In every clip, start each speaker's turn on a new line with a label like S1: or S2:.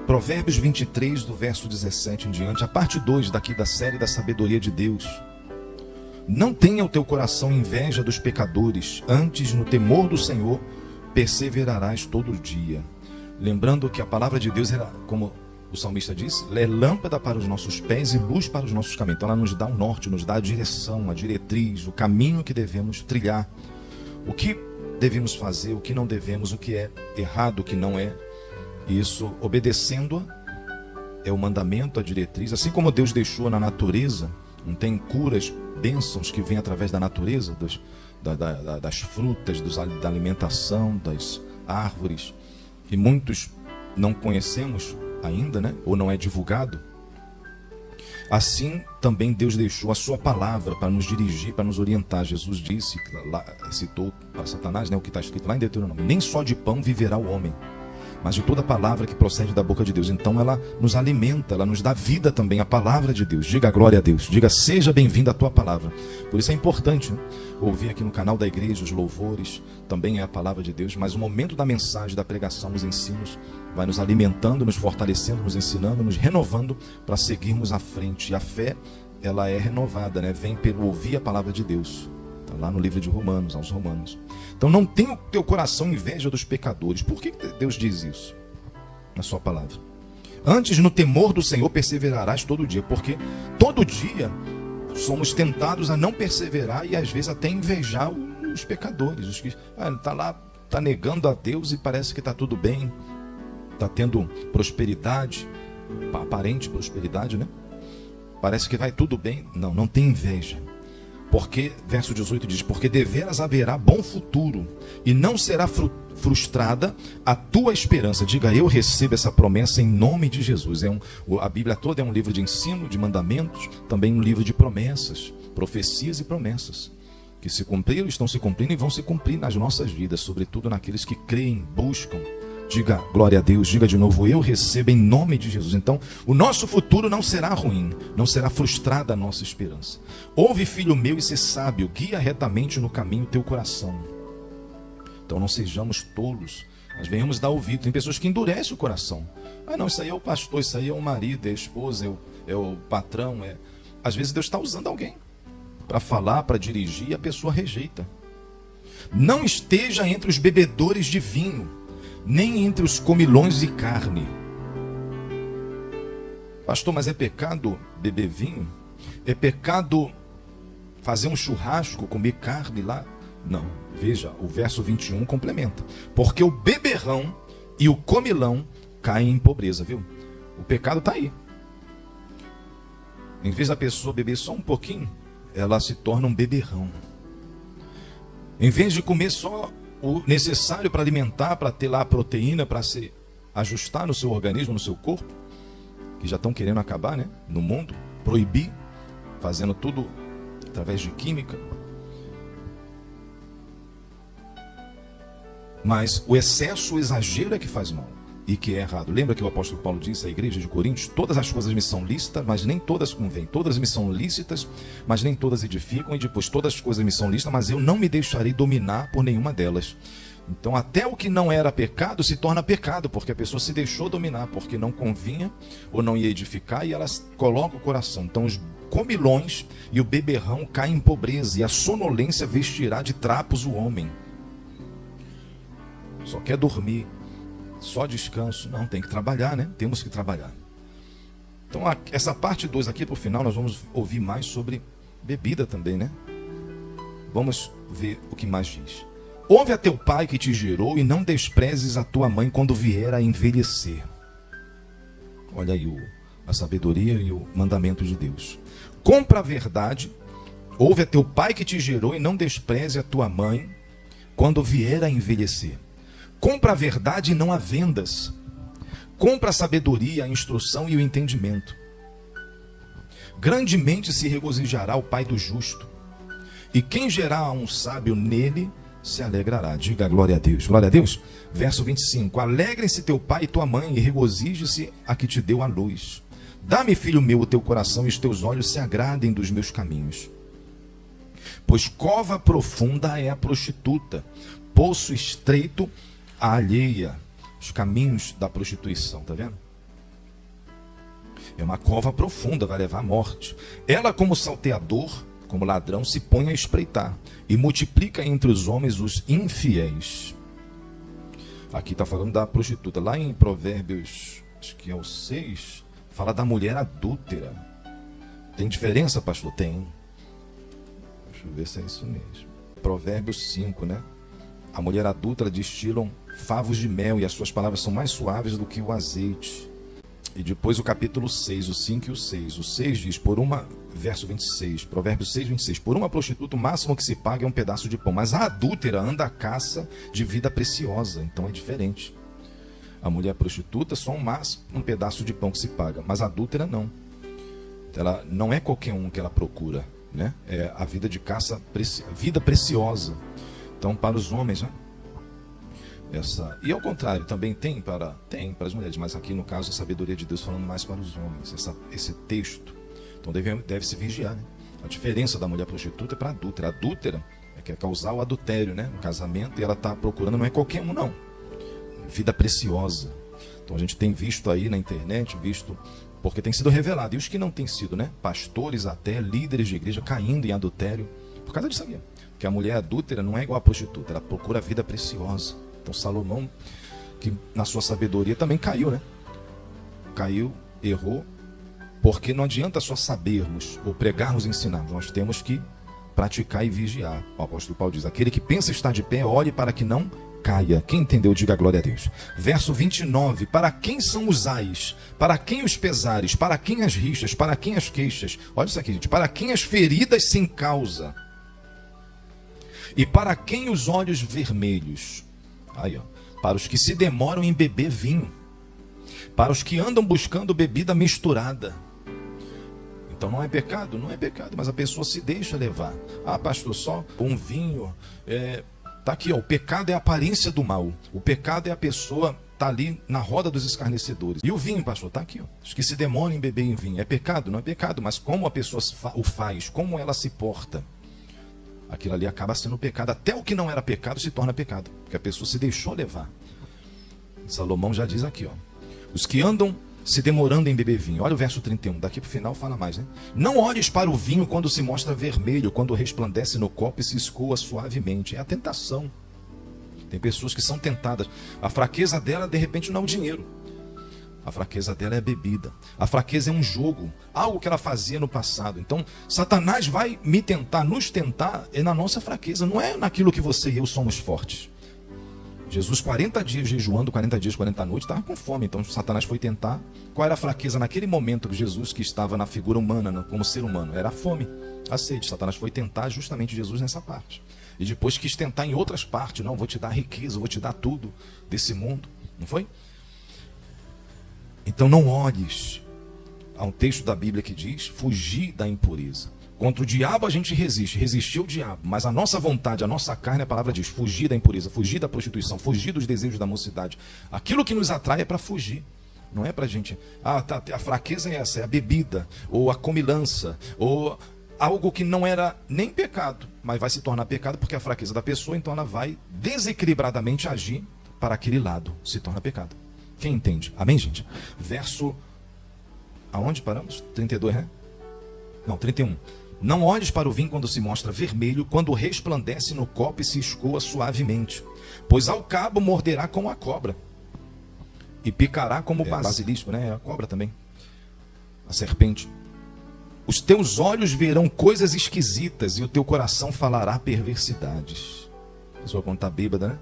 S1: Provérbios 23, do verso 17 em diante, a parte 2 daqui da série da sabedoria de Deus. Não tenha o teu coração inveja dos pecadores, antes no temor do Senhor perseverarás todo dia. Lembrando que a palavra de Deus era, como o salmista disse, é lâmpada para os nossos pés e luz para os nossos caminhos. Então ela nos dá o norte, nos dá a direção, a diretriz, o caminho que devemos trilhar. O que devemos fazer, o que não devemos, o que é errado, o que não é. Isso, obedecendo-a, é o mandamento, a diretriz. Assim como Deus deixou na natureza, não tem curas, bênçãos que vêm através da natureza, das frutas, da alimentação, das árvores, que muitos não conhecemos ainda, né? Ou não é divulgado. Assim também Deus deixou a sua palavra para nos dirigir, para nos orientar. Jesus disse, lá, citou para Satanás, né, o que está escrito lá em Deuteronômio: nem só de pão viverá o homem, mas de toda palavra que procede da boca de Deus. Então ela nos alimenta, ela nos dá vida também, a palavra de Deus. Diga glória a Deus, diga seja bem-vinda a tua palavra. Por isso é importante, né, ouvir aqui no canal da igreja os louvores, também é a palavra de Deus. Mas o momento da mensagem, da pregação, os ensinos, vai nos alimentando, nos fortalecendo, nos ensinando, nos renovando para seguirmos à frente. E a fé, ela é renovada, né? Vem pelo ouvir a palavra de Deus. Está lá no livro de Romanos, aos Romanos. Então não tenha o teu coração inveja dos pecadores. Por que Deus diz isso na sua palavra? Antes no temor do Senhor perseverarás todo dia. Porque todo dia somos tentados a não perseverar e às vezes até invejar os pecadores. Os que está lá, está negando a Deus e parece que está tudo bem. Está tendo prosperidade, aparente prosperidade, né? Parece que vai tudo bem. Não, não tem inveja. Porque, verso 18 diz: porque deveras haverá bom futuro, e não será frustrada a tua esperança. Diga, eu recebo essa promessa em nome de Jesus. A Bíblia toda é um livro de ensino, de mandamentos, também um livro de promessas, profecias e promessas, que se cumpriram, estão se cumprindo e vão se cumprir nas nossas vidas, sobretudo naqueles que creem, buscam. Diga glória a Deus, diga de novo, eu recebo em nome de Jesus. Então, o nosso futuro não será ruim, não será frustrada a nossa esperança. Ouve, filho meu, e ser sábio, guia retamente no caminho teu coração. Então não sejamos tolos, mas venhamos dar ouvido. Tem pessoas que endurecem o coração. Ah não, isso aí é o pastor, isso aí é o marido, é a esposa, é o patrão. Às vezes Deus está usando alguém para falar, para dirigir, e a pessoa rejeita. Não esteja entre os bebedores de vinho, nem entre os comilões de carne. Pastor, mas é pecado beber vinho? É pecado fazer um churrasco, comer carne lá? Não, veja, o verso 21 complementa. Porque o beberrão e o comilão caem em pobreza, viu? O pecado está aí. Em vez da pessoa beber só um pouquinho, ela se torna um beberrão. Em vez de comer só o necessário para alimentar, para ter lá a proteína, para se ajustar no seu organismo, no seu corpo, que já estão querendo acabar, né, no mundo, proibir, fazendo tudo através de química. Mas o excesso, o exagero é que faz mal e que é errado. Lembra que o apóstolo Paulo disse à igreja de Coríntios: todas as coisas me são lícitas, mas nem todas convêm. Todas me são lícitas, mas nem todas edificam. E depois, todas as coisas me são lícitas, mas eu não me deixarei dominar por nenhuma delas. Então até o que não era pecado se torna pecado, porque a pessoa se deixou dominar, porque não convinha ou não ia edificar, e elas colocam o coração. Então os comilões e o beberrão caem em pobreza, e a sonolência vestirá de trapos o homem. Só quer dormir, só descanso. Não, tem que trabalhar, né? Temos que trabalhar. Então essa parte 2 aqui, para o final, nós vamos ouvir mais sobre bebida também, né? Vamos ver o que mais diz. Ouve a teu pai que te gerou, e não desprezes a tua mãe quando vier a envelhecer. Olha aí a sabedoria e o mandamento de Deus. Compra a verdade. Ouve a teu pai que te gerou, e não despreze a tua mãe quando vier a envelhecer. Compra a verdade e não a vendas. Compra a sabedoria, a instrução e o entendimento. Grandemente se regozijará o pai do justo, e quem gerar um sábio nele se alegrará. Diga glória a Deus. Glória a Deus. Verso 25. Alegrem-se teu pai e tua mãe, e regozije-se a que te deu a luz. Dá-me, filho meu, o teu coração, e os teus olhos se agradem dos meus caminhos. Pois cova profunda é a prostituta, poço estreito a alheia. Os caminhos da prostituição, tá vendo? É uma cova profunda, vai levar à morte. Ela, como salteador, como ladrão, se põe a espreitar e multiplica entre os homens os infiéis. Aqui está falando da prostituta. Lá em Provérbios, acho que é o 6, fala da mulher adúltera. Tem diferença, pastor? Tem. Deixa eu ver se é isso mesmo. Provérbios 5, né? A mulher adúltera destilam favos de mel e as suas palavras são mais suaves do que o azeite. E depois o capítulo 6, o 5 e o 6. O 6 diz, verso 26, Provérbios 6, 26. Por uma prostituta, o máximo que se paga é um pedaço de pão. Mas a adúltera anda à caça de vida preciosa. Então é diferente. A mulher prostituta, só um pedaço de pão que se paga. Mas a adúltera não. Ela não é qualquer um que ela procura, né? É a vida de caça, vida preciosa. Então, para os homens, né? E ao contrário, também tem para as mulheres, mas aqui no caso a sabedoria de Deus falando mais para os homens, esse texto. Então deve se vigiar, né? A diferença da mulher prostituta é para a adúltera. A adúltera quer causar o adultério, né? No casamento, e ela está procurando, não é qualquer um não, vida preciosa. Então a gente tem visto aí na internet, porque tem sido revelado, e os que não têm sido, né? Pastores até, líderes de igreja caindo em adultério, por causa disso aqui, que a mulher adúltera não é igual a prostituta, ela procura a vida preciosa. Então Salomão, que na sua sabedoria também caiu, né? Caiu, errou, porque não adianta só sabermos ou pregarmos e ensinarmos, nós temos que praticar e vigiar. O apóstolo Paulo diz, aquele que pensa estar de pé, olhe para que não caia. Quem entendeu, diga glória a Deus. Verso 29, para quem são os ais? Para quem os pesares? Para quem as rixas? Para quem as queixas? Olha isso aqui, gente. Para quem as feridas sem causa? E para quem os olhos vermelhos? Aí, ó, para os que se demoram em beber vinho, para os que andam buscando bebida misturada. Então não é pecado, mas a pessoa se deixa levar. Ah, pastor, só um vinho. Tá aqui, ó, o pecado é a aparência do mal. O pecado é a pessoa tá ali na roda dos escarnecedores. E o vinho, pastor, tá aqui, ó. Os que se demoram em beber em vinho. É pecado? Não é pecado, mas como a pessoa o faz, como ela se porta, aquilo ali acaba sendo pecado. Até o que não era pecado se torna pecado, porque a pessoa se deixou levar. Salomão já diz aqui, ó, os que andam se demorando em beber vinho. Olha o verso 31, daqui para o final fala mais, né? Não olhes para o vinho quando se mostra vermelho, quando resplandece no copo e se escoa suavemente. É a tentação. Tem pessoas que são tentadas. A fraqueza dela, de repente, não é o dinheiro. A fraqueza dela é a bebida. A fraqueza é um jogo, algo que ela fazia no passado. Então, Satanás vai me tentar, nos tentar, é na nossa fraqueza, não é naquilo que você e eu somos fortes. Jesus, 40 dias jejuando, 40 dias, 40 noites, estava com fome. Então, Satanás foi tentar. Qual era a fraqueza naquele momento que Jesus, que estava na figura humana, como ser humano? Era a fome, a sede. Satanás foi tentar justamente Jesus nessa parte. E depois quis tentar em outras partes. Não, vou te dar riqueza, vou te dar tudo desse mundo. Não foi? Então não olhes. Há um texto da Bíblia que diz, fugir da impureza. Contra o diabo a gente resistir ao diabo, mas a nossa vontade, a nossa carne, a palavra diz, fugir da impureza, fugir da prostituição, fugir dos desejos da mocidade. Aquilo que nos atrai é para fugir, não é para a gente, a fraqueza é essa, é a bebida, ou a comilança, ou algo que não era nem pecado, mas vai se tornar pecado porque é a fraqueza da pessoa, então ela vai desequilibradamente agir para aquele lado, se torna pecado. Quem entende? Amém, gente? Verso, aonde paramos? 32, né? Não, 31. Não olhes para o vinho quando se mostra vermelho, quando resplandece no copo e se escoa suavemente, pois ao cabo morderá como a cobra e picará como o basilisco, né? A cobra também, a serpente. Os teus olhos verão coisas esquisitas e o teu coração falará perversidades. A pessoa quando está bêbada, né?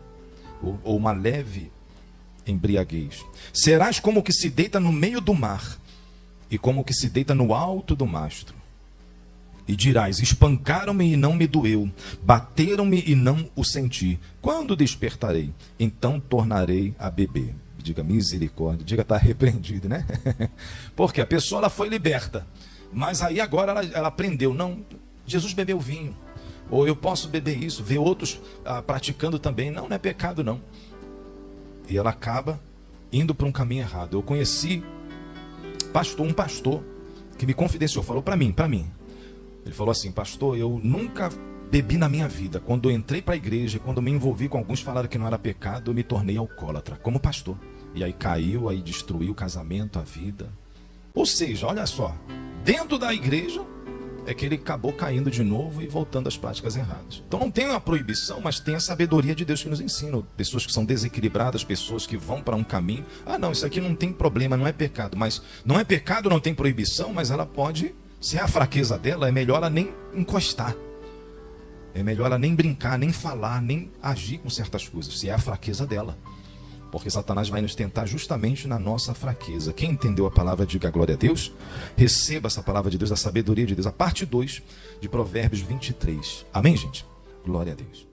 S1: Ou uma leve embriaguez. Serás como o que se deita no meio do mar e como o que se deita no alto do mastro. E dirás, espancaram-me e não me doeu, bateram-me e não o senti. Quando despertarei, então tornarei a beber. Diga misericórdia, diga está repreendido, né? Porque a pessoa ela foi liberta, mas aí agora ela aprendeu, não, Jesus bebeu vinho, ou eu posso beber isso, ver outros praticando também, não é pecado não. E ela acaba indo para um caminho errado. Eu conheci um pastor que me confidenciou, falou para mim. Ele falou assim, pastor, eu nunca bebi na minha vida. Quando eu entrei para a igreja, quando eu me envolvi com alguns falaram que não era pecado, eu me tornei alcoólatra, como pastor. E aí caiu, aí destruiu o casamento, a vida. Ou seja, olha só, dentro da igreja é que ele acabou caindo de novo e voltando às práticas erradas. Então não tem uma proibição, mas tem a sabedoria de Deus que nos ensina. Pessoas que são desequilibradas, pessoas que vão para um caminho. Ah, não, isso aqui não tem problema, não é pecado. Mas não é pecado, não tem proibição, mas ela pode, se é a fraqueza dela, é melhor ela nem encostar. É melhor ela nem brincar, nem falar, nem agir com certas coisas, se é a fraqueza dela. Porque Satanás vai nos tentar justamente na nossa fraqueza. Quem entendeu a palavra, diga glória a Deus. Receba essa palavra de Deus, a sabedoria de Deus. A parte 2 de Provérbios 23. Amém, gente? Glória a Deus.